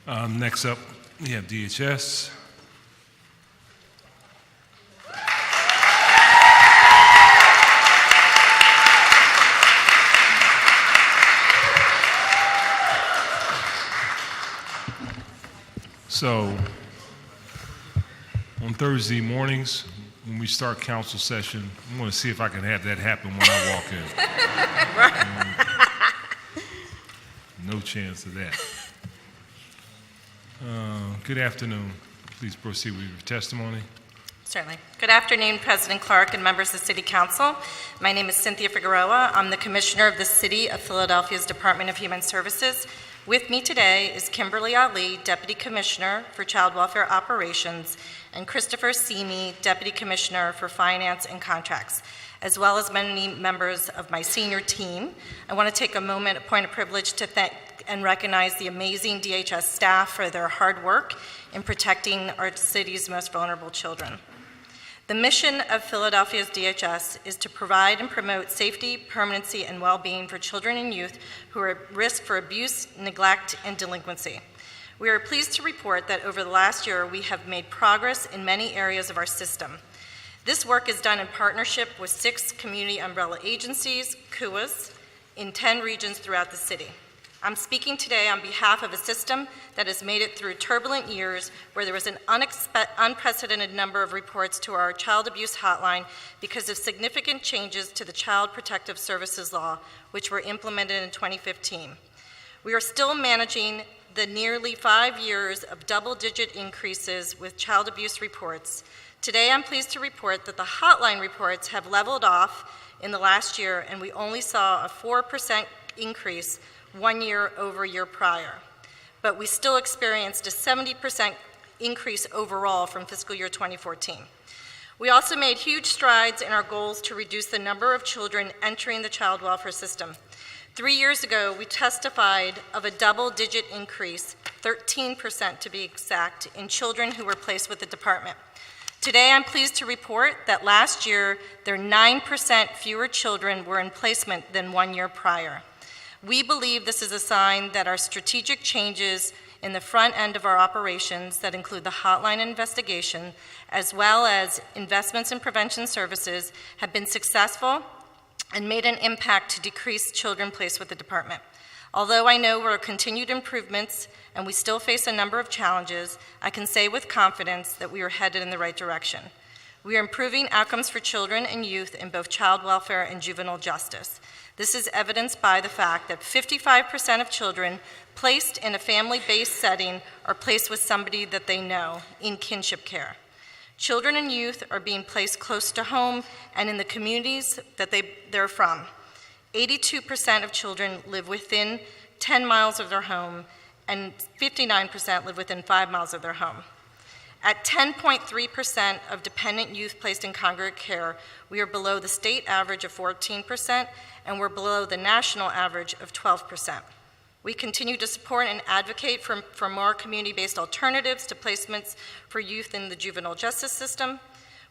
Next up, we have DHS. So, on Thursday mornings, when we start council session, I'm going to see if I can have that happen when I walk in. No chance of that. Good afternoon. Please proceed with your testimony. Certainly. Good afternoon, President Clark and members of City Council. My name is Cynthia Figueroa. I'm the Commissioner of the City of Philadelphia's Department of Human Services. With me today is Kimberly Ali, Deputy Commissioner for Child Welfare Operations, and Christopher Seamy, Deputy Commissioner for Finance and Contracts, as well as many members of my senior team. I want to take a moment, a point of privilege, to thank and recognize the amazing DHS staff for their hard work in protecting our city's most vulnerable children. The mission of Philadelphia's DHS is to provide and promote safety, permanency, and well-being for children and youth who are at risk for abuse, neglect, and delinquency. We are pleased to report that over the last year, we have made progress in many areas of our system. This work is done in partnership with 6 community umbrella agencies, CUAs, in 10 regions throughout the city. I'm speaking today on behalf of a system that has made it through turbulent years where there was an unprecedented number of reports to our child abuse hotline because of significant changes to the Child Protective Services Law, which were implemented in 2015. We are still managing the nearly 5 years of double-digit increases with child abuse reports. Today, I'm pleased to report that the hotline reports have leveled off in the last year, and we only saw a 4% increase 1 year over year prior. But we still experienced a 70% increase overall from fiscal year 2014. We also made huge strides in our goals to reduce the number of children entering the child welfare system. 3 years ago, we testified of a double-digit increase, 13% to be exact, in children who were placed with the department. Today, I'm pleased to report that last year, there were 9% fewer children were in placement than 1 year prior. We believe this is a sign that our strategic changes in the front end of our operations that include the hotline investigation, as well as investments in prevention services, have been successful and made an impact to decrease children placed with the department. Although I know there are continued improvements and we still face a number of challenges, I can say with confidence that we are headed in the right direction. We are improving outcomes for children and youth in both child welfare and juvenile justice. This is evidenced by the fact that 55% of children placed in a family-based setting are placed with somebody that they know in kinship care. Children and youth are being placed close to home and in the communities that they're from. 82% of children live within 10 miles of their home, and 59% live within 5 miles of their home. At 10.3% of dependent youth placed in congregate care, we are below the state average of 14%, and we're below the national average of 12%. We continue to support and advocate for more community-based alternatives to placements for youth in the juvenile justice system.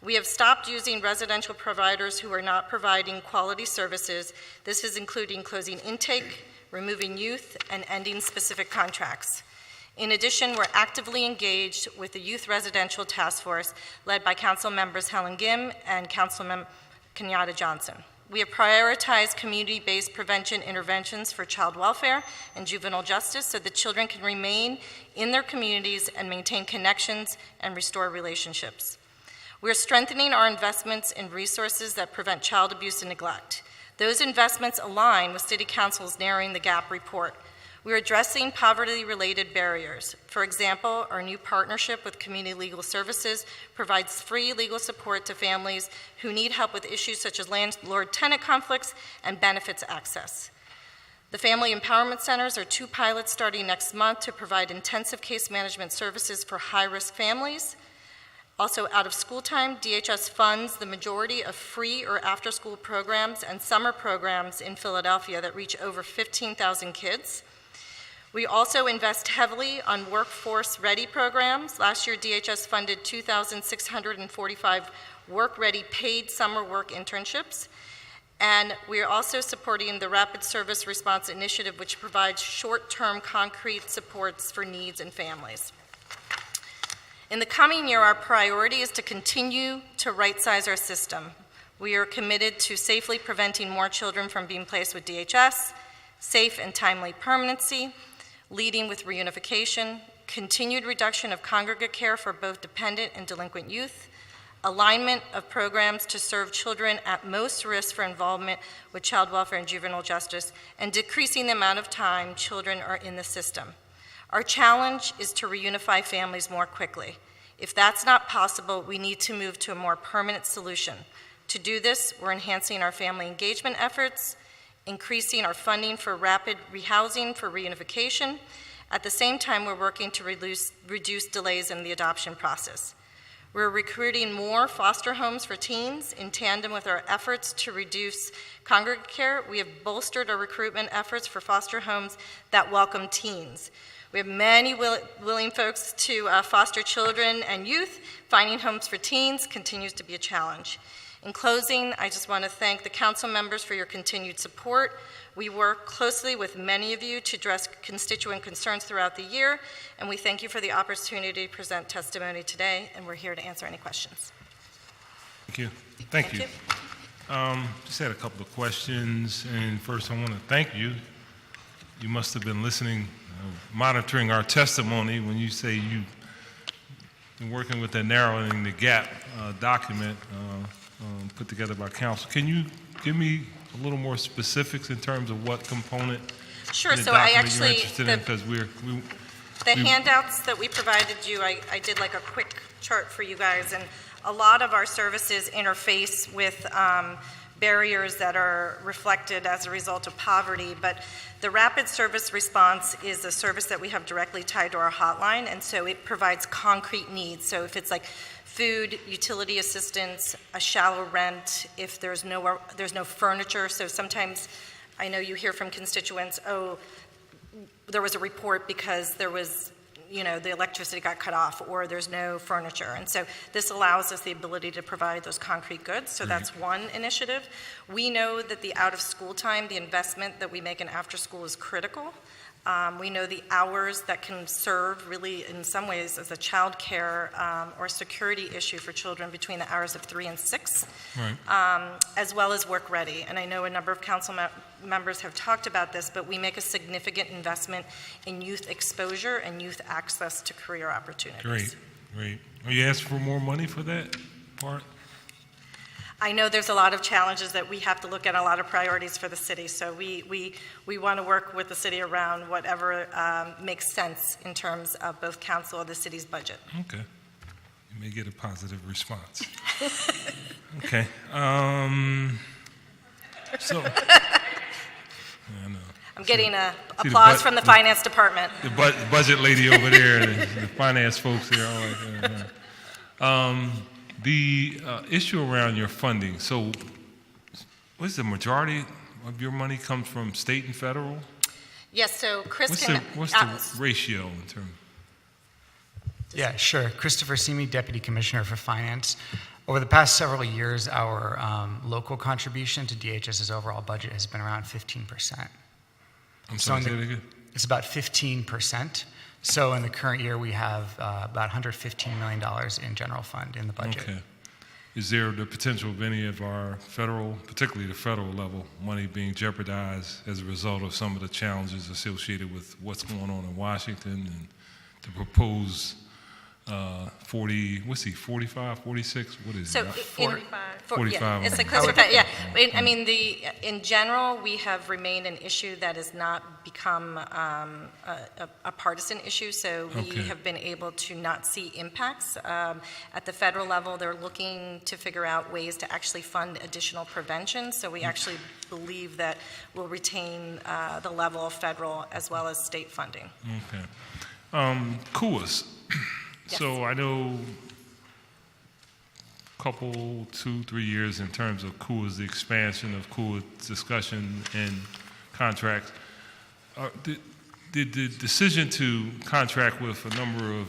We have stopped using residential providers who are not providing quality services. This is including closing intake, removing youth, and ending specific contracts. In addition, we're actively engaged with the Youth Residential Task Force led by Council Members Helen Gim and Councilmember Kenyatta Johnson. We have prioritized community-based prevention interventions for child welfare and juvenile justice so that children can remain in their communities and maintain connections and restore relationships. We are strengthening our investments in resources that prevent child abuse and neglect. Those investments align with City Council's Narrowing the Gap report. We are addressing poverty-related barriers. For example, our new partnership with Community Legal Services provides free legal support to families who need help with issues such as landlord-tenant conflicts and benefits access. The Family Empowerment Centers are 2 pilots starting next month to provide intensive case management services for high-risk families. Also, out of school time, DHS funds the majority of free or after-school programs and summer programs in Philadelphia that reach over 15,000 kids. We also invest heavily on workforce-ready programs. Last year, DHS funded 2,645 work-ready paid summer work internships. And we are also supporting the Rapid Service Response Initiative, which provides short-term concrete supports for needs and families. In the coming year, our priority is to continue to right-size our system. We are committed to safely preventing more children from being placed with DHS, safe and timely permanency, leading with reunification, continued reduction of congregate care for both dependent and delinquent youth, alignment of programs to serve children at most risk for involvement with child welfare and juvenile justice, and decreasing the amount of time children are in the system. Our challenge is to reunify families more quickly. If that's not possible, we need to move to a more permanent solution. To do this, we're enhancing our family engagement efforts, increasing our funding for rapid rehousing for reunification. At the same time, we're working to reduce delays in the adoption process. We're recruiting more foster homes for teens in tandem with our efforts to reduce congregate care. We have bolstered our recruitment efforts for foster homes that welcome teens. We have many willing folks to foster children and youth. Finding homes for teens continues to be a challenge. In closing, I just want to thank the council members for your continued support. We work closely with many of you to address constituent concerns throughout the year, and we thank you for the opportunity to present testimony today, and we're here to answer any questions. Thank you. Thank you. Just had a couple of questions, and first I want to thank you. You must have been listening, monitoring our testimony when you say you've been working with the narrowing the gap document put together by council. Can you give me a little more specifics in terms of what component Sure. So I actually, you're interested in? Because the handouts that we provided you, I did like a quick chart for you guys, and a lot of our services interface with barriers that are reflected as a result of poverty, but the Rapid Service Response is a service that we have directly tied to our hotline, and so it provides concrete needs. So if it's like food, utility assistance, a shallow rent, if there's no furniture. So sometimes I know you hear from constituents, oh, there was a report because there was, the electricity got cut off, or there's no furniture. And so this allows us the ability to provide those concrete goods. So that's one initiative. We know that the out of school time, the investment that we make in after school is critical. We know the hours that can serve really in some ways as a child care or security issue for children between the hours of 3 and 6, as well as work ready. And I know a number of council members have talked about this, but we make a significant investment in youth exposure and youth access to career opportunities. Great. Are you asking for more money for that part? I know there's a lot of challenges that we have to look at, a lot of priorities for the city, so we want to work with the city around whatever makes sense in terms of both council and the city's budget. Okay. You may get a positive response. Okay. So, I know. I'm getting applause from the finance department. The budget lady over there, the finance folks here, all right. The issue around your funding, so what's the majority of your money comes from state and federal? Yes, so Chris what's the ratio in terms? Yeah, sure. Christopher Simi, Deputy Commissioner for Finance. Over the past several years, our local contribution to DHS's overall budget has been around 15%. I'm sorry, say that again? It's about 15%. So in the current year, we have about $115 million in general fund in the budget. Okay. Is there the potential of any of our federal, particularly the federal level, money being jeopardized as a result of some of the challenges associated with what's going on in Washington and the proposed 45, 46, what is it? 45. Yeah, it's like closer I mean, in general, we have remained an issue that has not become a partisan issue, so we have been able to not see impacts. At the federal level, they're looking to figure out ways to actually fund additional prevention, so we actually believe that we'll retain the level of federal as well as state funding. Okay. COOS. Yes. So I know a couple, 2-3 years in terms of COOS, the expansion of COOS discussion and contracts. Did the decision to contract with a number of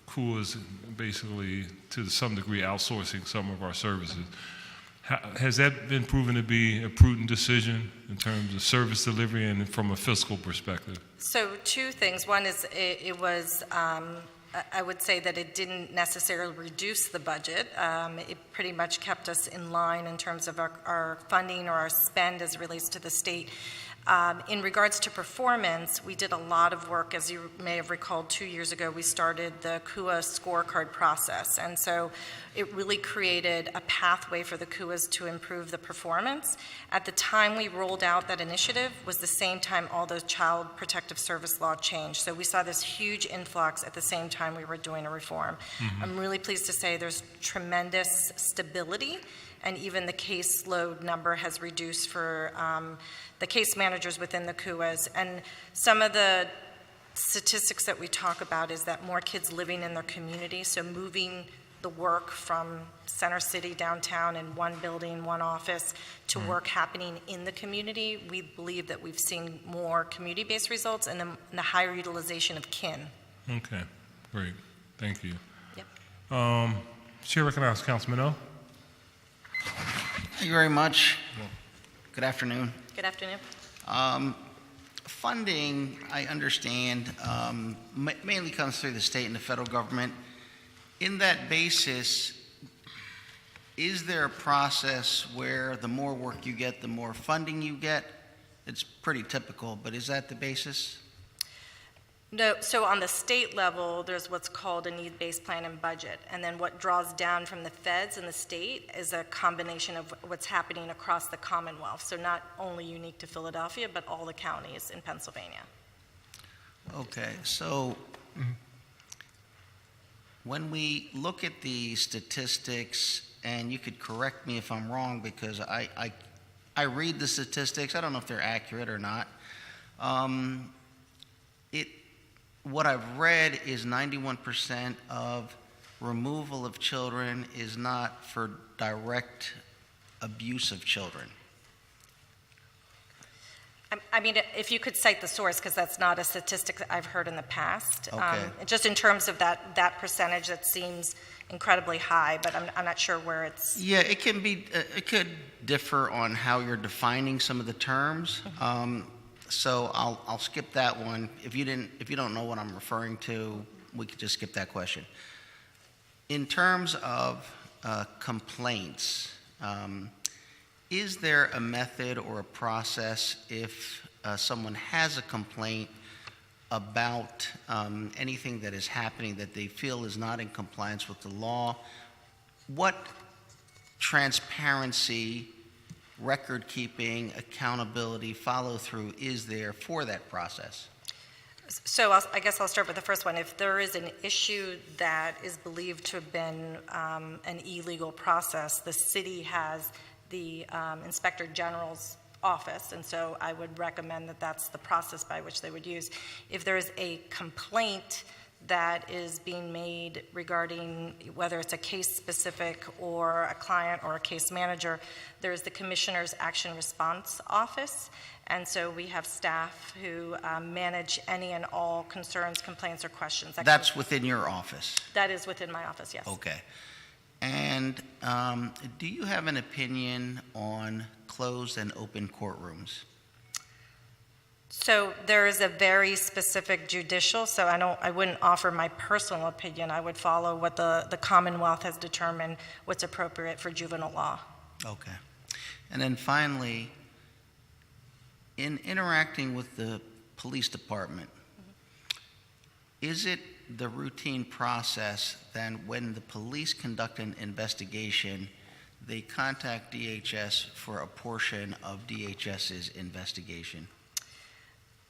COOS, basically to some degree outsourcing some of our services, Has that been proven to be a prudent decision in terms of service delivery and from a fiscal perspective? So two things. One is it was, I would say that it didn't necessarily reduce the budget. It pretty much kept us in line in terms of our funding or our spend as it relates to the state. In regards to performance, we did a lot of work. As you may have recalled, 2 years ago, we started the KUA scorecard process. And so it really created a pathway for the KUAs to improve the performance. At the time we rolled out that initiative was the same time all those child protective service law changed. So we saw this huge influx at the same time we were doing a reform. I'm really pleased to say there's tremendous stability, and even the caseload number has reduced for the case managers within the KUAs. And some of the statistics that we talk about is that more kids living in their community, so moving the work from Center City downtown in one building, one office, to work happening in the community, we believe that we've seen more community-based results and the higher utilization of kin. Okay, great. Thank you. Yep. Chair recognizes Councilman O. Thank you very much. Good afternoon. Good afternoon. Funding, I understand, mainly comes through the state and the federal government. In that basis, is there a process where the more work you get, the more funding you get? It's pretty typical, but is that the basis? No, so on the state level, there's what's called a need-based plan and budget, and then what draws down from the feds and the state is a combination of what's happening across the Commonwealth, so not only unique to Philadelphia, but all the counties in Pennsylvania. Okay, so when we look at the statistics, and you could correct me if I'm wrong, because I read the statistics, I don't know if they're accurate or not. What I've read is 91% of removal of children is not for direct abuse of children. I mean, if you could cite the source, because that's not a statistic that I've heard in the past. Okay. Just in terms of that percentage, that seems incredibly high, but I'm not sure where it's. Yeah, it can be. It could differ on how you're defining some of the terms. So I'll skip that one. If you don't know what I'm referring to, we could just skip that question. In terms of complaints, is there a method or a process if someone has a complaint about anything that is happening that they feel is not in compliance with the law? What transparency, record keeping, accountability, follow through is there for that process? So I guess I'll start with the first one. If there is an issue that is believed to have been an illegal process, the city has the Inspector General's office, and so I would recommend that that's the process by which they would use. If there is a complaint that is being made regarding whether it's a case specific or a client or a case manager, there's the Commissioner's Action Response Office, and so we have staff who manage any and all concerns, complaints, or questions. That's within your office? That is within my office, yes. Okay. And do you have an opinion on closed and open courtrooms? So there is a very specific judicial, so I wouldn't offer my personal opinion. I would follow what the Commonwealth has determined what's appropriate for juvenile law. Okay. And then finally, in interacting with the police department, is it the routine process then when the police conduct an investigation, they contact DHS for a portion of DHS's investigation?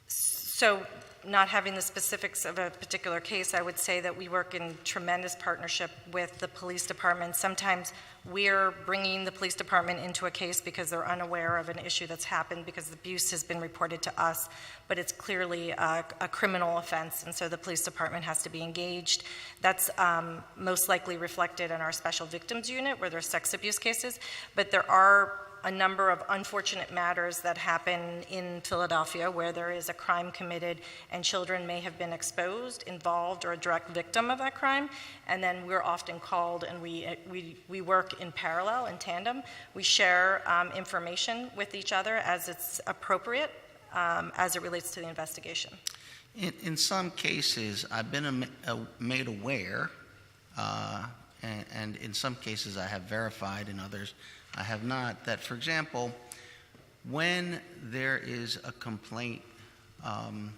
So not having the specifics of a particular case, I would say that we work in tremendous partnership with the police department. Sometimes we're bringing the police department into a case because they're unaware of an issue that's happened because abuse has been reported to us, but it's clearly a criminal offense, and so the police department has to be engaged. That's most likely reflected in our special victims unit where there's sex abuse cases, but there are a number of unfortunate matters that happen in Philadelphia where there is a crime committed and children may have been exposed, involved, or a direct victim of that crime. And then we're often called, and we work in parallel, in tandem. We share information with each other as it's appropriate as it relates to the investigation. In some cases, I've been made aware, and in some cases I have verified, in others I have not, that, for example, when there is a complaint, an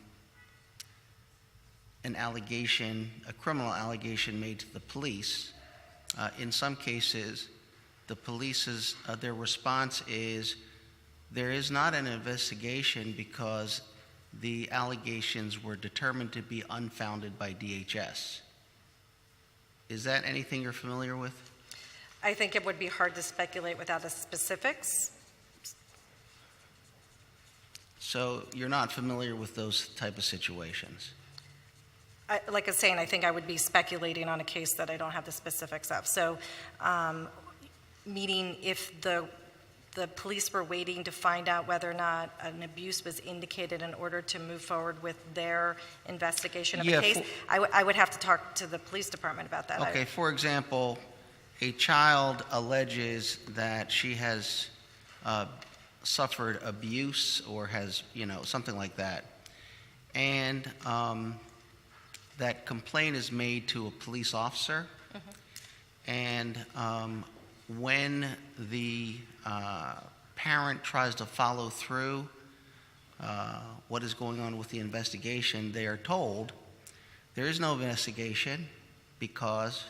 allegation, a criminal allegation made to the police, in some cases, the police's, their response is, there is not an investigation because the allegations were determined to be unfounded by DHS. Is that anything you're familiar with? I think it would be hard to speculate without the specifics. So you're not familiar with those type of situations? Like I was saying, I think I would be speculating on a case that I don't have the specifics of. So, meaning if the police were waiting to find out whether or not an abuse was indicated in order to move forward with their investigation of the case, I would have to talk to the police department about that. Okay, for example, a child alleges that she has suffered abuse or has, something like that. And that complaint is made to a police officer. Mm-hmm. And when the parent tries to follow through what is going on with the investigation, they are told there is no investigation because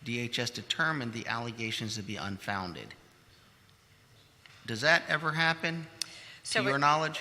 DHS determined the allegations to be unfounded. Does that ever happen, to your knowledge?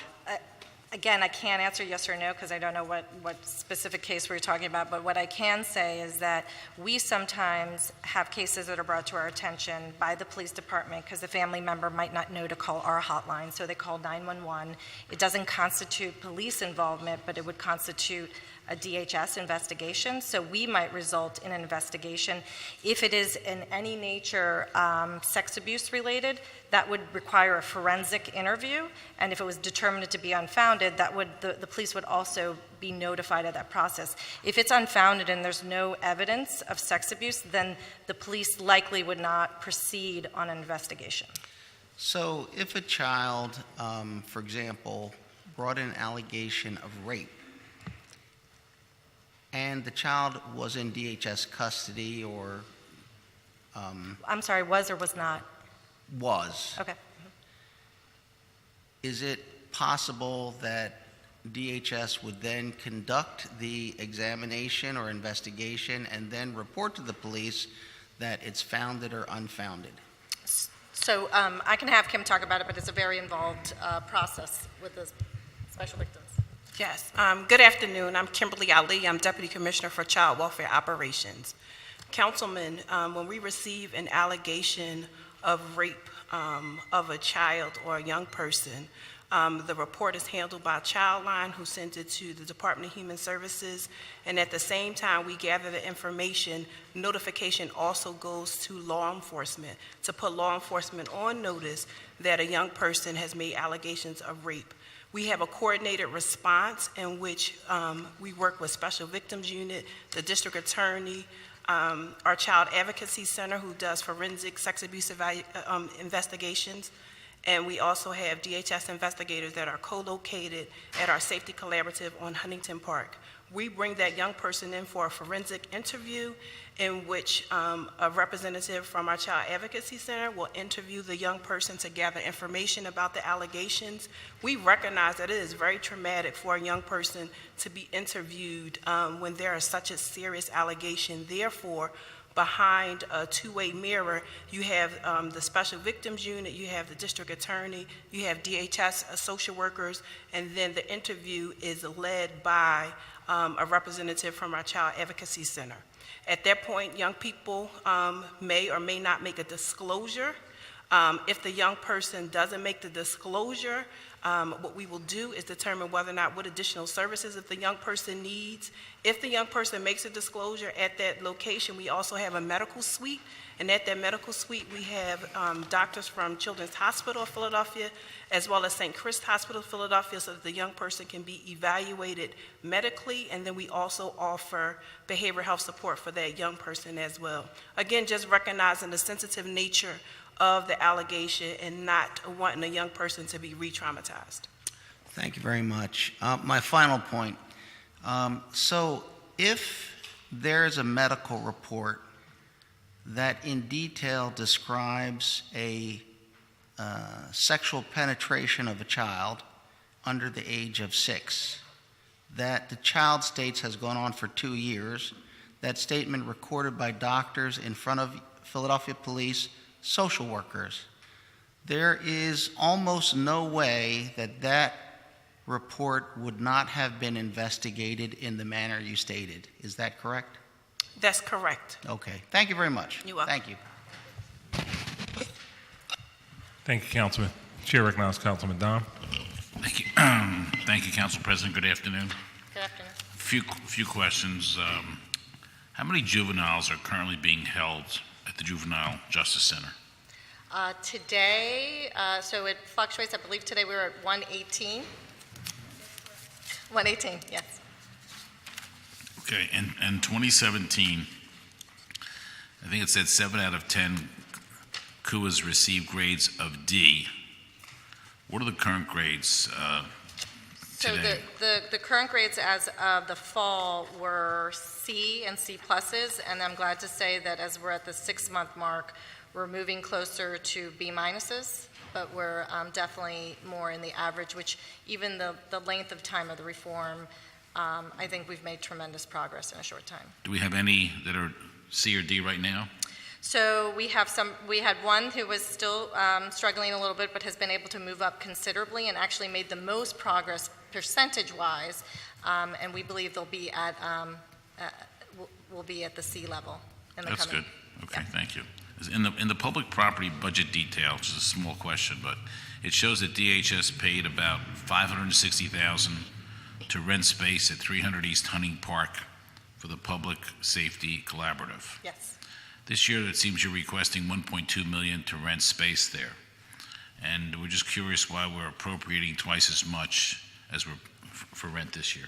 Again, I can't answer yes or no because I don't know what specific case we're talking about, but what I can say is that we sometimes have cases that are brought to our attention by the police department because the family member might not know to call our hotline, so they call 911. It doesn't constitute police involvement, but it would constitute a DHS investigation, so we might result in an investigation. If it is in any nature sex abuse related, that would require a forensic interview, and if it was determined to be unfounded, that would the police would also be notified of that process. If it's unfounded and there's no evidence of sex abuse, then the police likely would not proceed on an investigation. So if a child, for example, brought in an allegation of rape, and the child was in DHS custody or... I'm sorry, was or was not? Was. Okay. Is it possible that DHS would then conduct the examination or investigation and then report to the police that it's founded or unfounded? So I can have Kim talk about it, but it's a very involved process with the special victims. Yes. Good afternoon. I'm Kimberly Ali. I'm Deputy Commissioner for Child Welfare Operations. Councilman, when we receive an allegation of rape of a child or a young person, the report is handled by Childline, who sends it to the Department of Human Services, and at the same time we gather the information, notification also goes to law enforcement to put law enforcement on notice that a young person has made allegations of rape. We have a coordinated response in which we work with Special Victims Unit, the District Attorney, our Child Advocacy Center, who does forensic sex abuse investigations, and we also have DHS investigators that are co-located at our Safety Collaborative on Huntington Park. We bring that young person in for a forensic interview in which a representative from our Child Advocacy Center will interview the young person to gather information about the allegations. We recognize that it is very traumatic for a young person to be interviewed when there is such a serious allegation. Therefore, behind a two-way mirror, you have the Special Victims Unit, you have the District Attorney, you have DHS social workers, and then the interview is led by a representative from our Child Advocacy Center. At that point, young people may or may not make a disclosure. If the young person doesn't make the disclosure, What we will do is determine whether or not what additional services if the young person needs. If the young person makes a disclosure at that location, we also have a medical suite. And at that medical suite, we have doctors from Children's Hospital of Philadelphia, as well as St. Chris Hospital of Philadelphia, so that the young person can be evaluated medically. And then we also offer behavioral health support for that young person as well. Again, just recognizing the sensitive nature of the allegation and not wanting a young person to be re-traumatized. Thank you very much. My final point. So if there's a medical report that in detail describes a sexual penetration of a child under the age of 6, that the child states has gone on for 2 years, that statement recorded by doctors in front of Philadelphia police, social workers, there is almost no way that that report would not have been investigated in the manner you stated. Is that correct? That's correct. Okay. Thank you very much. You're welcome. Thank you. Thank you, Councilman. Chair recognizes Councilman Dom. Thank you. Thank you, Council President. Good afternoon. Good afternoon. Few questions. How many juveniles are currently being held at the Juvenile Justice Center? Today, so it fluctuates. I believe today we were at 118. 118, yes. Okay, in 2017, I think it said 7 out of 10 CUAs received grades of D. What are the current grades So today? the current grades as of the fall were C and C pluses, and I'm glad to say that as we're at the 6-month mark, we're moving closer to B minuses, but we're definitely more in the average, which even the length of time of the reform, I think we've made tremendous progress in a short time. Do we have any that are C or D right now? So we had one who was still struggling a little bit, but has been able to move up considerably and actually made the most progress percentage-wise, and we believe they'll be at, will be at the C level in the That's coming. good. Okay, Yeah. thank you. In the public property budget detail, which is a small question, but it shows that DHS paid about $560,000 to rent space at 300 East Hunting Park for the Public Safety Collaborative. Yes. This year, it seems you're requesting $1.2 million to rent space there. And we're just curious why we're appropriating twice as much as we're for rent this year.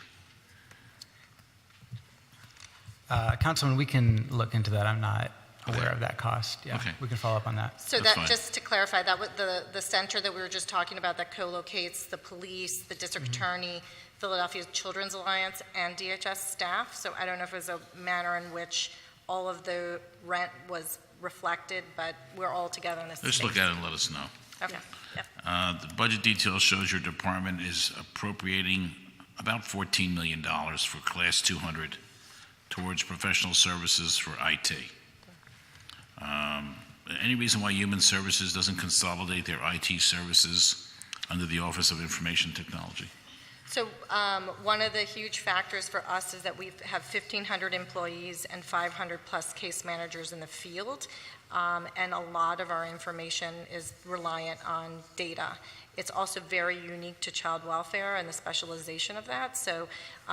Councilman, we can look into that. I'm not aware of that cost. Yeah, Okay. we can follow up on that. So That's that, fine. just to clarify, that was the center that we were just talking about that co-locates the police, the district attorney, Philadelphia Children's Alliance, and DHS staff. So I don't know if it was a manner in which all of the rent was reflected, but we're all together in this Just space. look at it and let us know. Okay, yeah. The budget detail shows your department is appropriating about $14 million for Class 200 towards professional services for IT. Any reason why Human Services doesn't consolidate their IT services under the Office of Information Technology? So one of the huge factors for us is that we have 1,500 employees and 500 plus case managers in the field, and a lot of our information is reliant on data. It's also very unique to child welfare and the specialization of that. So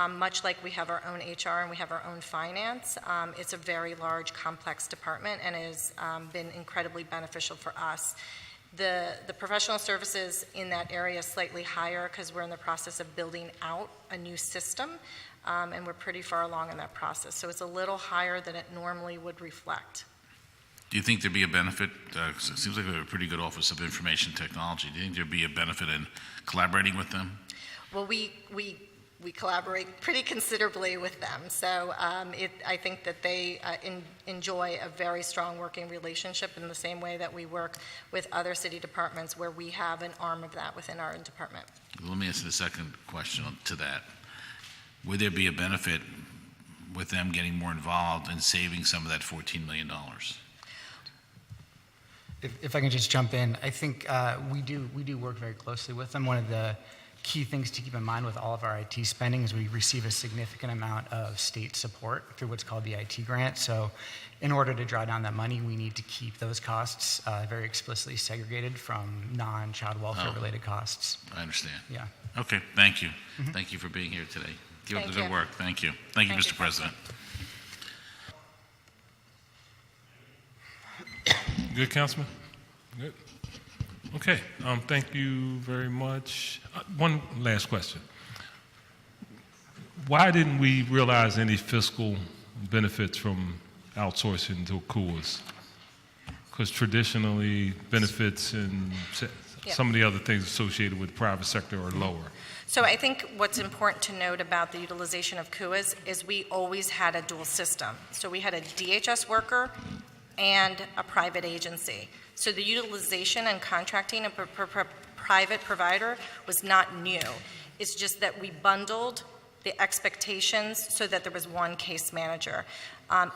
much like we have our own HR and we have our own finance, it's a very large, complex department and has been incredibly beneficial for us. The professional services in that area is slightly higher because we're in the process of building out a new system, and we're pretty far along in that process. So it's a little higher than it normally would reflect. Do you think there'd be a benefit? 'Cause it seems like we have a pretty good Office of Information Technology. Do you think there'd be a benefit in collaborating with them? Well, we collaborate pretty considerably with them. So I think that they enjoy a very strong working relationship in the same way that we work with other city departments where we have an arm of that within our department. Let me answer the second question to that. Would there be a benefit with them getting more involved and saving some of that $14 million? If I can just jump in, I think we do work very closely with them. One of the key things to keep in mind with all of our IT spending is we receive a significant amount of state support through what's called the IT grant. So in order to draw down that money, we need to keep those costs very explicitly segregated from non-child welfare-related costs. I understand. Yeah. Okay, thank you. Thank you for being here today. Keep up the good work. Thank you. Thank you, Mr. President. Good, Councilman? Good. Okay, thank you very much. One last question. Why didn't we realize any fiscal benefits from outsourcing to COOs? Because traditionally, benefits and some of the other things associated with the private sector are lower. So I think what's important to note about the utilization of COOs is we always had a dual system. So we had a DHS worker and a private agency. So the utilization and contracting of a private provider was not new. It's just that we bundled the expectations so that there was one case manager.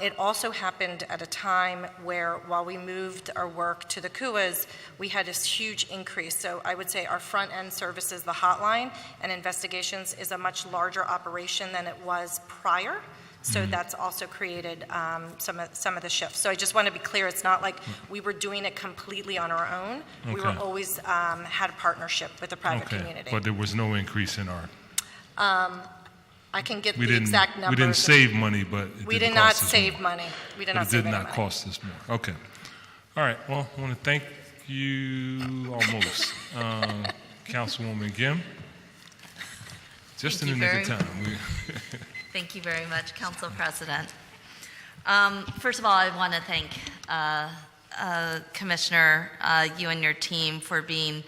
It also happened at a time where, while we moved our work to the COOs, we had this huge increase. So I would say our front-end services, the hotline and investigations, is a much larger operation than it was prior. So that's also created some of the shifts. So I just want to be clear, it's not like we were doing it completely on our own. Okay. We were always had a partnership with the private community. But there was no increase in our... I can get the exact numbers. We didn't save money, but We did not save money. We did not save any money. It did not cost us more. Okay. All right. Well, I want to thank you almost. Councilwoman Gim. Just in the nick of time. Thank you very much, Council President. First of all, I want to thank Commissioner, you and your team for being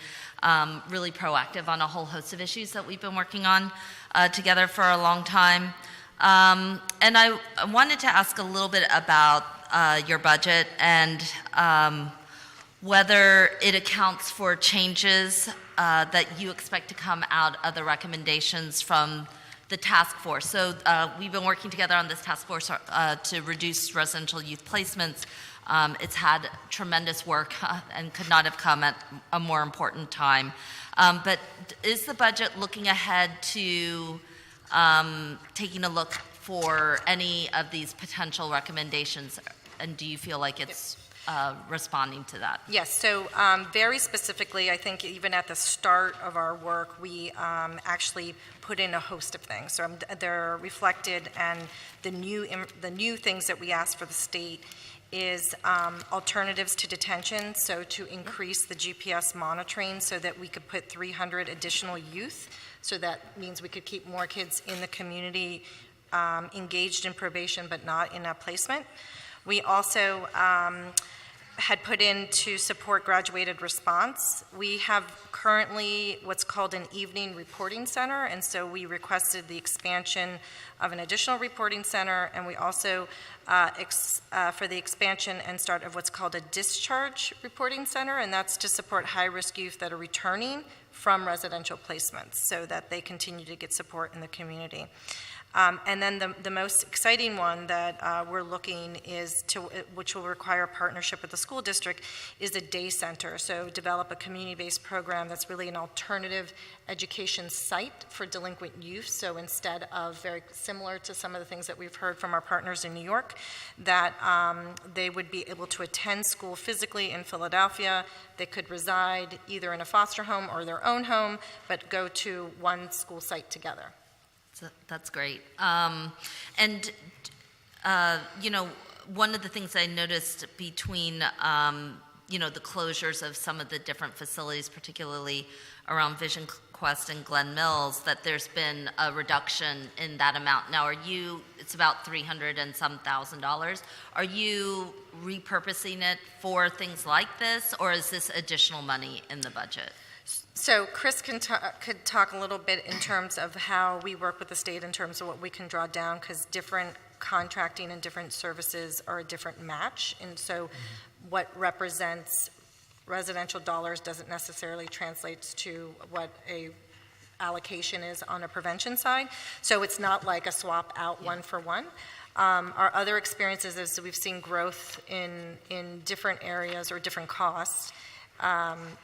really proactive on a whole host of issues that we've been working on together for a long time. And I wanted to ask a little bit about your budget and whether it accounts for changes that you expect to come out of the recommendations from the task force. So we've been working together on this task force to reduce residential youth placements. It's had tremendous work and could not have come at a more important time. But is the budget looking ahead to taking a look for any of these potential recommendations? And do you feel like it's responding to that? Yes, so very specifically, I think even at the start of our work, we actually put in a host of things. So they're reflected, and the new things that we asked for the state is alternatives to detention, so to increase the GPS monitoring so that we could put 300 additional youth, so that means we could keep more kids in the community engaged in probation but not in a placement. We also had put in to support graduated response. We have currently what's called an evening reporting center, and so we requested the expansion of an additional reporting center, and we also for the expansion and start of what's called a discharge reporting center, and that's to support high-risk youth that are returning from residential placements so that they continue to get support in the community. And then the most exciting one that we're looking is which will require a partnership with the school district, is a day center. So develop a community-based program that's really an alternative education site for delinquent youth. So instead of, very similar to some of the things that we've heard from our partners in New York, that they would be able to attend school physically in Philadelphia. They could reside either in a foster home or their own home, but go to one school site together. That's great. You know, one of the things I noticed between, you know, the closures of some of the different facilities, particularly around Vision Quest and Glen Mills, that there's been a reduction in that amount. Now, it's about $300 and some thousand. Are you repurposing it for things like this, or is this additional money in the budget? So Chris could talk a little bit in terms of how we work with the state in terms of what we can draw down, because different contracting and different services are a different match. And so what represents residential dollars doesn't necessarily translate to what a allocation is on a prevention side. So it's not like a swap out one for one. Our other experiences is we've seen growth in different areas or different costs.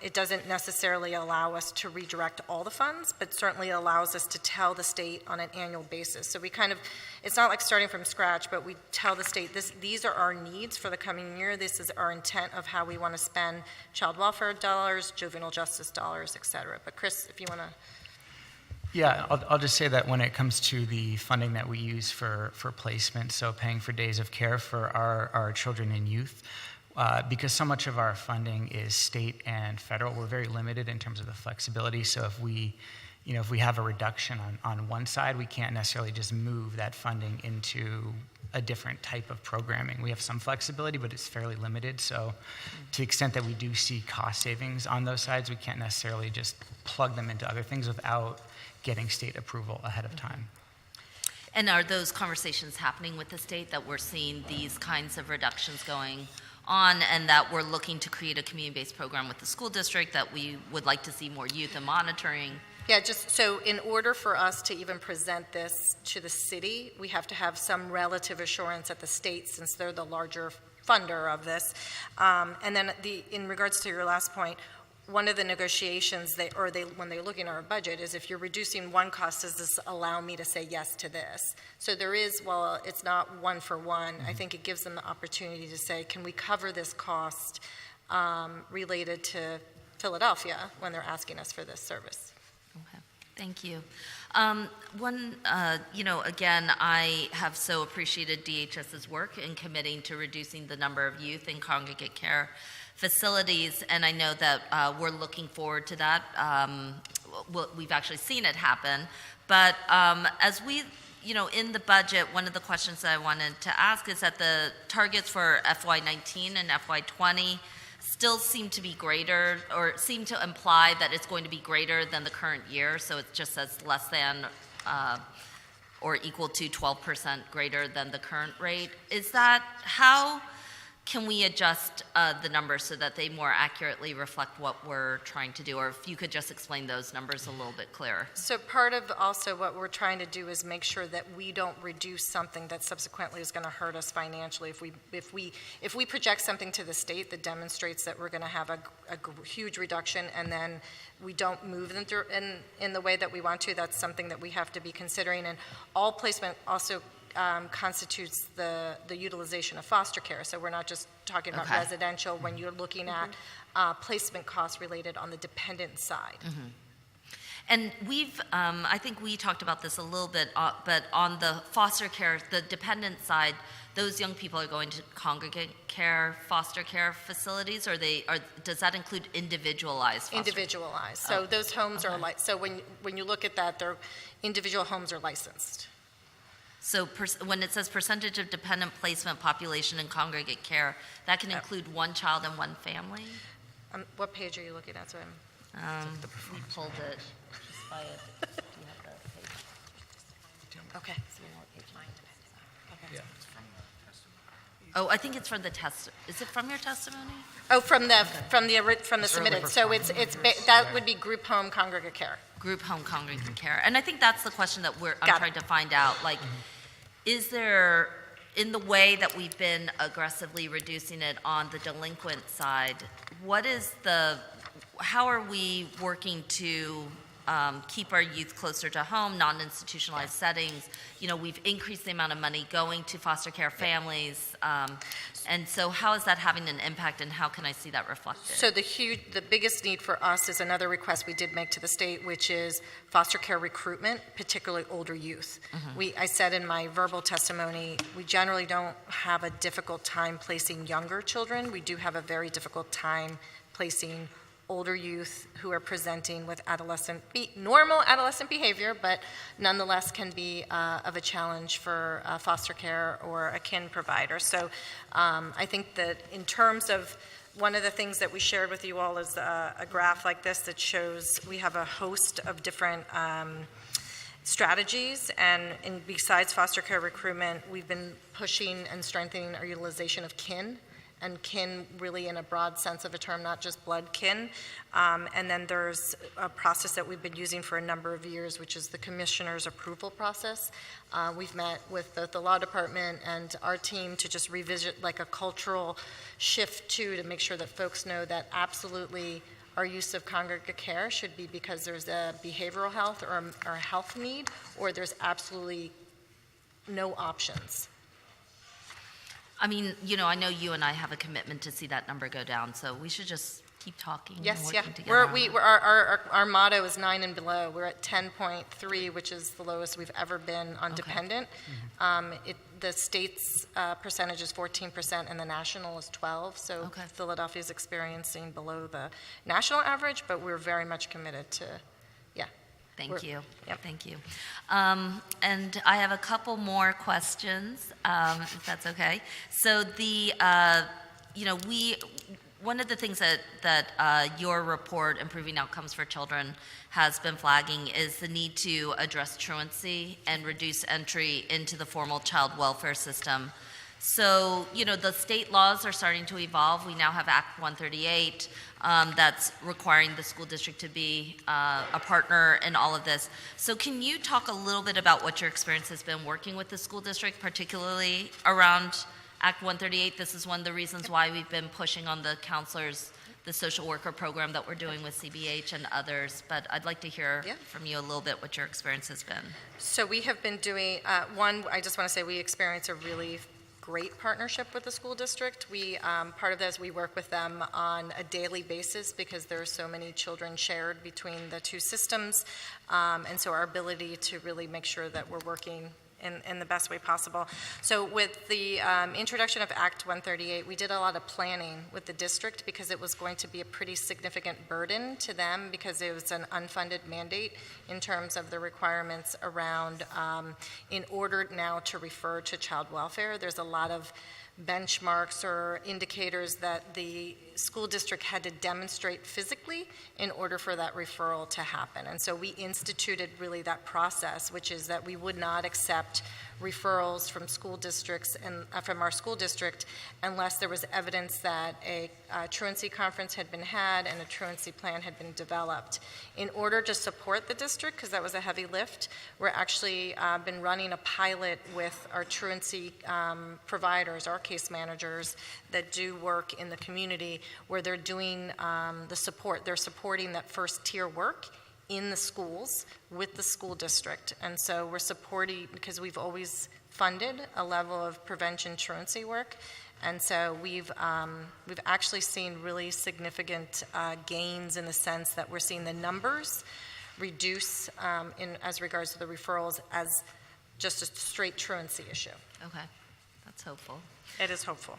It doesn't necessarily allow us to redirect all the funds, but certainly allows us to tell the state on an annual basis. So we kind of, it's not like starting from scratch, but we tell the state, these are our needs for the coming year. This is our intent of how we want to spend child welfare dollars, juvenile justice dollars, et cetera. But Chris, if you want to. Yeah, I'll just say that when it comes to the funding that we use for placement, so paying for days of care for our children and youth, because so much of our funding is state and federal, we're very limited in terms of the flexibility. So if we have a reduction on one side, we can't necessarily just move that funding into a different type of programming. We have some flexibility, but it's fairly limited. So to the extent that we do see cost savings on those sides, we can't necessarily just plug them into other things without getting state approval ahead of time. And are those conversations happening with the state, that we're seeing these kinds of reductions going on, and that we're looking to create a community-based program with the school district, that we would like to see more youth and monitoring? Yeah, just so in order for us to even present this to the city, we have to have some relative assurance at the state, since they're the larger funder of this. And then in regards to your last point, one of the negotiations when they're looking at our budget is, if you're reducing one cost, does this allow me to say yes to this? So there is, while it's not one for one, I think it gives them the opportunity to say, can we cover this cost related to Philadelphia when they're asking us for this service? Okay, thank you. Again, I have so appreciated DHS's work in committing to reducing the number of youth in congregate care facilities, and I know that we're looking forward to that. We've actually seen it happen, but as we, in the budget, one of the questions that I wanted to ask is that the targets for FY19 and FY20 still seem to be greater, or seem to imply that it's going to be greater than the current year, so it just says less than or equal to 12% greater than the current rate. Is that, how can we adjust the numbers so that they more accurately reflect what we're trying to do? Or if you could just explain those numbers a little bit clearer. So part of also what we're trying to do is make sure that we don't reduce something that subsequently is going to hurt us financially. If we project something to the state that demonstrates that we're going to have a huge reduction, and then we don't move them through in the way that we want to, that's something that we have to be considering. And all placement also constitutes the utilization of foster care. So we're not just talking about residential when you're looking at placement costs related on the dependent side. Mm-hmm. And we've, I think we talked about this a little bit, but on the foster care, the dependent side, those young people are going to congregate care, foster care facilities, or does that include individualized foster? Individualized. So those homes are so when you look at that, their individual homes are licensed. So when it says percentage of dependent placement population in congregate care, that can include one child and one family? What page are you looking at? So We pulled it just by it. Do you have the page? okay. Yeah. Oh, I think it's from the test. Is it from your testimony? Oh, from the submitted. So that would be group home congregate care. Group home congregate care. And I think that's the question that I'm trying to find out. Like, is there, in the way that we've been aggressively reducing it on the delinquent side, how are we working to keep our youth closer to home, non-institutionalized settings? We've increased the amount of money going to foster care families. And so how is that having an impact, and how can I see that reflected? So the biggest need for us is another request we did make to the state, which is foster care recruitment, particularly older youth. Mm-hmm. I said in my verbal testimony, we generally don't have a difficult time placing younger children. We do have a very difficult time placing older youth who are presenting with normal adolescent behavior, but nonetheless can be of a challenge for foster care or a kin provider. So I think that in terms of one of the things that we shared with you all is a graph like this that shows we have a host of different strategies, and besides foster care recruitment, we've been pushing and strengthening our utilization of kin and kin really in a broad sense of a term, not just blood kin. And then there's a process that we've been using for a number of years, which is the commissioner's approval process. We've met with the law department and our team to just revisit like a cultural shift too, to make sure that folks know that absolutely our use of congregate care should be because there's a behavioral health or a health need, or there's absolutely no options. I mean, you know, I know you and I have a commitment to see that number go down, so we should just keep talking and Yes, working yeah. together. Our motto is 9 and below. We're at 10.3, which is the lowest we've ever been on Okay. dependent. The state's percentage is 14% and the national is 12. So Okay. Philadelphia is experiencing below the national average, but we're very much committed to, yeah. Thank We're- you. Yep. Thank you. And I have a couple more questions, if that's okay. So one of the things that your report, Improving Outcomes for Children, has been flagging is the need to address truancy and reduce entry into the formal child welfare system. So, you know, the state laws are starting to evolve. We now have Act 138 that's requiring the school district to be a partner in all of this. So can you talk a little bit about what your experience has been working with the school district, particularly around Act 138? This is one of the reasons why we've been pushing on the counselors, the social worker program that we're doing with CBH and others. But I'd like to hear Yeah. from you a little bit what your experience has been. So we have been doing, I just want to say we experience a really great partnership with the school district. Part of that is we work with them on a daily basis because there are so many children shared between the two systems. And so our ability to really make sure that we're working in the best way possible. So with the introduction of Act 138, we did a lot of planning with the district because it was going to be a pretty significant burden to them because it was an unfunded mandate in terms of the requirements around, in order now to refer to child welfare, there's a lot of benchmarks or indicators that the school district had to demonstrate physically in order for that referral to happen. And so we instituted really that process, which is that we would not accept referrals from school districts and from our school district unless there was evidence that a truancy conference had been had and a truancy plan had been developed. In order to support the district, because that was a heavy lift, we're actually been running a pilot with our truancy providers, our case managers that do work in the community where they're doing the support. They're supporting that first tier work in the schools with the school district. And so we're supporting, because we've always funded a level of prevention truancy work. And so we've actually seen really significant gains in the sense that we're seeing the numbers reduce as regards to the referrals as just a straight truancy issue. Okay, that's hopeful. It is hopeful.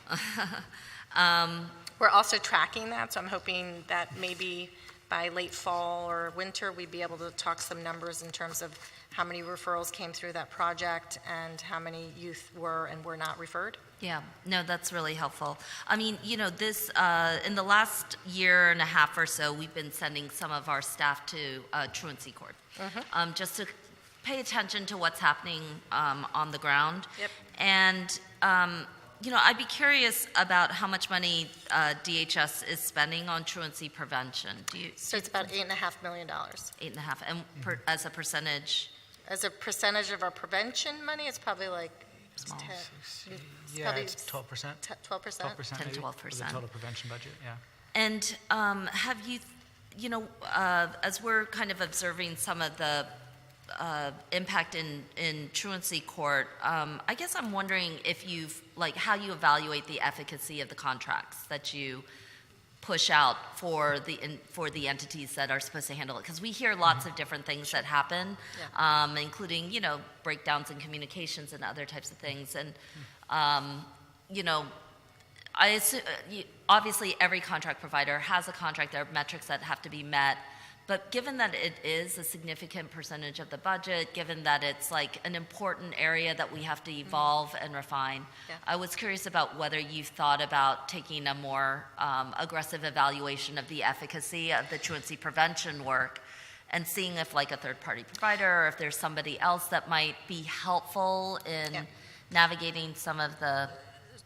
We're also tracking that, so I'm hoping that maybe by late fall or winter, we'd be able to talk some numbers in terms of how many referrals came through that project and how many youth were and were not referred. Yeah, no, that's really helpful. I mean, you know, this, in the last year and a half or so, we've been sending some of our staff to truancy court, just to pay attention to what's happening on the ground. Yep. And, you know, I'd be curious about how much money DHS is spending on truancy prevention. So it's about $8.5 million. 8.5, and as a percentage? As a percentage of our prevention money, it's probably like Small. 10, Yeah, probably it's 12%. 12%. 12% 10, maybe, 12%. of the total prevention budget, yeah. And have you, you know, as we're kind of observing some of the impact in truancy court, I guess I'm wondering if you've, like, how you evaluate the efficacy of the contracts that you push out for the entities that are supposed to handle it, because we hear lots of different things that happen, including, you know, breakdowns in communications and other types of things, and you know, I assume, obviously every contract provider has a contract. There are metrics that have to be met. But given that it is a significant percentage of the budget, given that it's like an important area that we have to evolve and refine, I was curious about whether you've thought about taking a more aggressive evaluation of the efficacy of the truancy prevention work and seeing if, like, a third-party provider or if there's somebody else that might be helpful in navigating some of the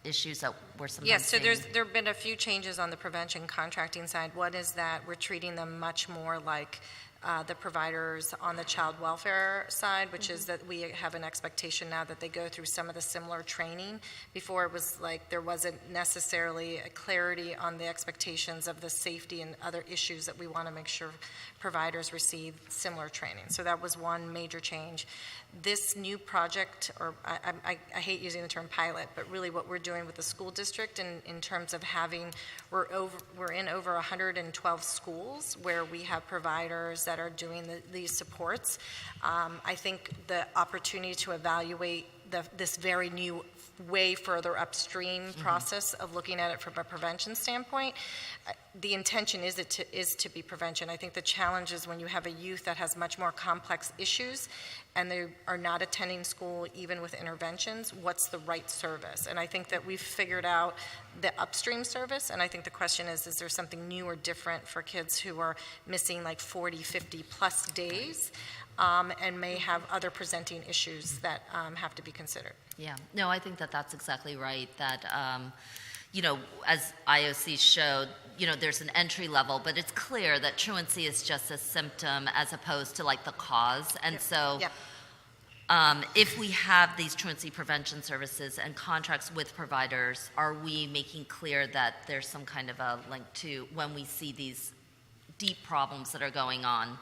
issues that we're sometimes Yes, so seeing? there have been a few changes on the prevention contracting side. One is that we're treating them much more like the providers on the child welfare side, which is that we have an expectation now that they go through some of the similar training. Before it was like there wasn't necessarily a clarity on the expectations of the safety and other issues that we want to make sure providers receive similar training. So that was one major change. This new project, or I hate using the term pilot, but really what we're doing with the school district in terms of having, we're in over 112 schools where we have providers that are doing these supports. I think the opportunity to evaluate this very new way further upstream process of looking at it from a prevention standpoint, the intention is to be prevention. I think the challenge is when you have a youth that has much more complex issues and they are not attending school even with interventions, what's the right service? And I think that we've figured out the upstream service, and I think the question is there something new or different for kids who are missing like 40, 50 plus days and may have other presenting issues that have to be considered. Yeah, no, I think that that's exactly right, that, as IOC showed, there's an entry level, but it's clear that truancy is just a symptom as opposed to like the cause. And so if we have these truancy prevention services and contracts with providers, are we making clear that there's some kind of a link to when we see these deep problems that are going on?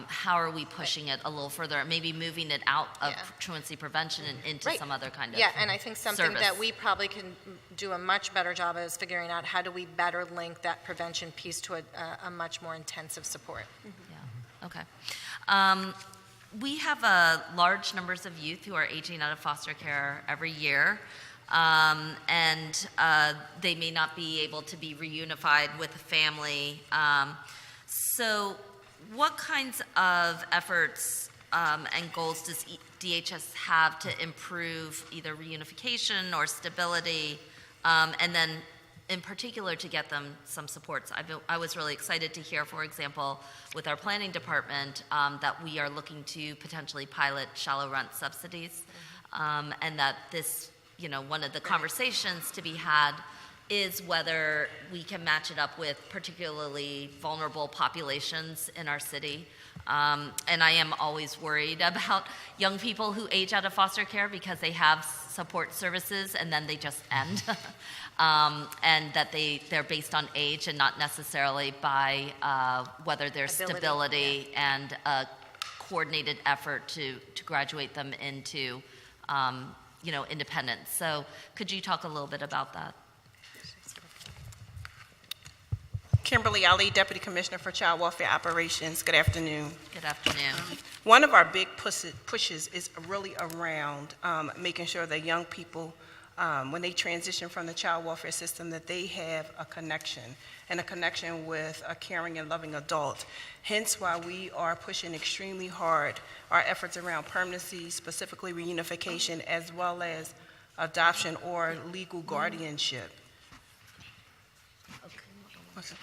How are we pushing it a little further, maybe moving it out of truancy prevention and into some other kind of and I think something service that we probably can do a much better job of is figuring out how do we better link that prevention piece to a much more intensive support. Yeah, okay. We have large numbers of youth who are aging out of foster care every year, and they may not be able to be reunified with a family. So what kinds of efforts and goals does DHS have to improve either reunification or stability, and then in particular to get them some supports? I was really excited to hear, for example, with our planning department, that we are looking to potentially pilot shallow rent subsidies, and that this, one of the conversations to be had is whether we can match it up with particularly vulnerable populations in our city. And I am always worried about young people who age out of foster care because they have support services and then they just end. And that they're based on age and not necessarily by whether there's stability and a coordinated effort to graduate them into independence. So could you talk a little bit about that? Kimberly Ali, Deputy Commissioner for Child Welfare Operations. Good afternoon. Good afternoon. One of our big pushes is really around making sure that young people, when they transition from the child welfare system, that they have a connection with a caring and loving adult. Hence why we are pushing extremely hard our efforts around permanency, specifically reunification, as well as adoption or legal guardianship. What's this?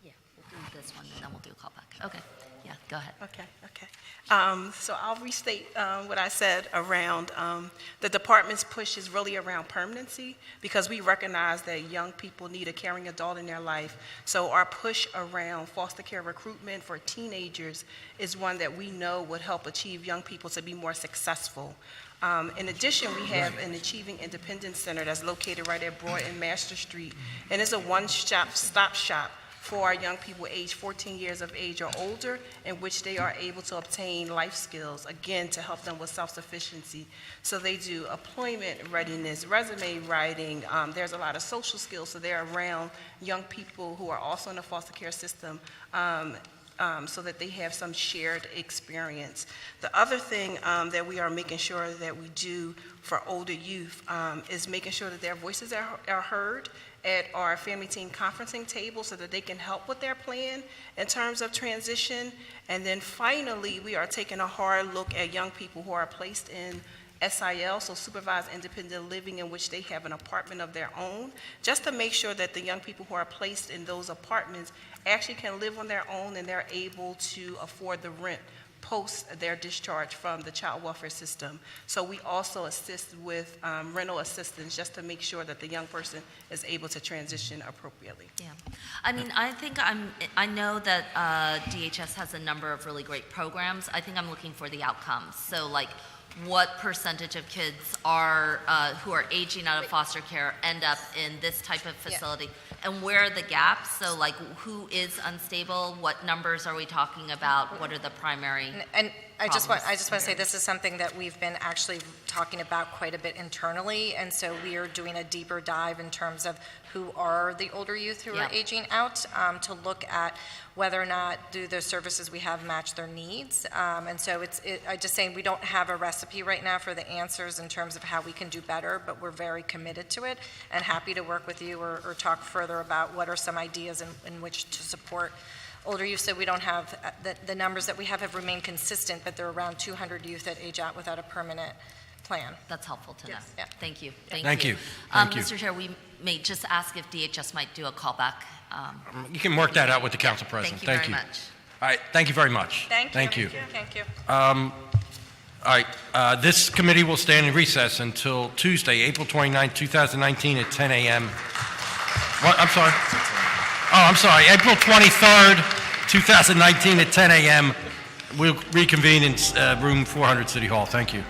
Yeah, we'll do this one and then we'll do a callback. Okay, yeah, go ahead. Okay. So I'll restate what I said around the department's push is really around permanency because we recognize that young people need a caring adult in their life. So our push around foster care recruitment for teenagers is one that we know would help achieve young people to be more successful. In addition, we have an Achieving Independence Center that's located right at Broad and Master Street, and it's a one-stop shop for our young people aged 14 years of age or older, in which they are able to obtain life skills, again, to help them with self-sufficiency. So they do employment readiness, resume writing. There's a lot of social skills, so they're around young people who are also in the foster care system, so that they have some shared experience. The other thing that we are making sure that we do for older youth is making sure that their voices are heard at our family team conferencing table so that they can help with their plan in terms of transition. And then finally, we are taking a hard look at young people who are placed in SIL, so supervised independent living, in which they have an apartment of their own, just to make sure that the young people who are placed in those apartments actually can live on their own and they're able to afford the rent post their discharge from the child welfare system. So we also assist with rental assistance just to make sure that the young person is able to transition appropriately. Yeah, I mean, I know that DHS has a number of really great programs. I think I'm looking for the outcomes. So like, what percentage of kids are, who are aging out of foster care end up in this type of facility? And where are the gaps? So like, who is unstable? What numbers are we talking about? What are the primary And I just want problems to say this is something that we've been actually talking about quite a bit internally, and so we are doing a deeper dive in terms of who are the older youth who are aging out, to look at whether or not do the services we have match their needs. And so I just saying we don't have a recipe right now for the answers in terms of how we can do better, but we're very committed to it and happy to work with you or talk further about what are some ideas in which to support older youth. So we don't have, the numbers that we have remained consistent, but they're around 200 youth that age out without a permanent plan. That's helpful to know. Yes. Yeah. Thank you. Thank you. Thank you. Mr. Chair, we may just ask if DHS might do a callback. You can work that out with the council president. Thank you very much. All right, thank you very much. Thank you. Thank you. Thank you. All right, this committee will stand in recess until Tuesday, April 29, 2019 at 10 a.m. What, I'm sorry? Oh, I'm sorry, April 23rd, 2019 at 10 a.m. We'll reconvene in room 400 City Hall. Thank you.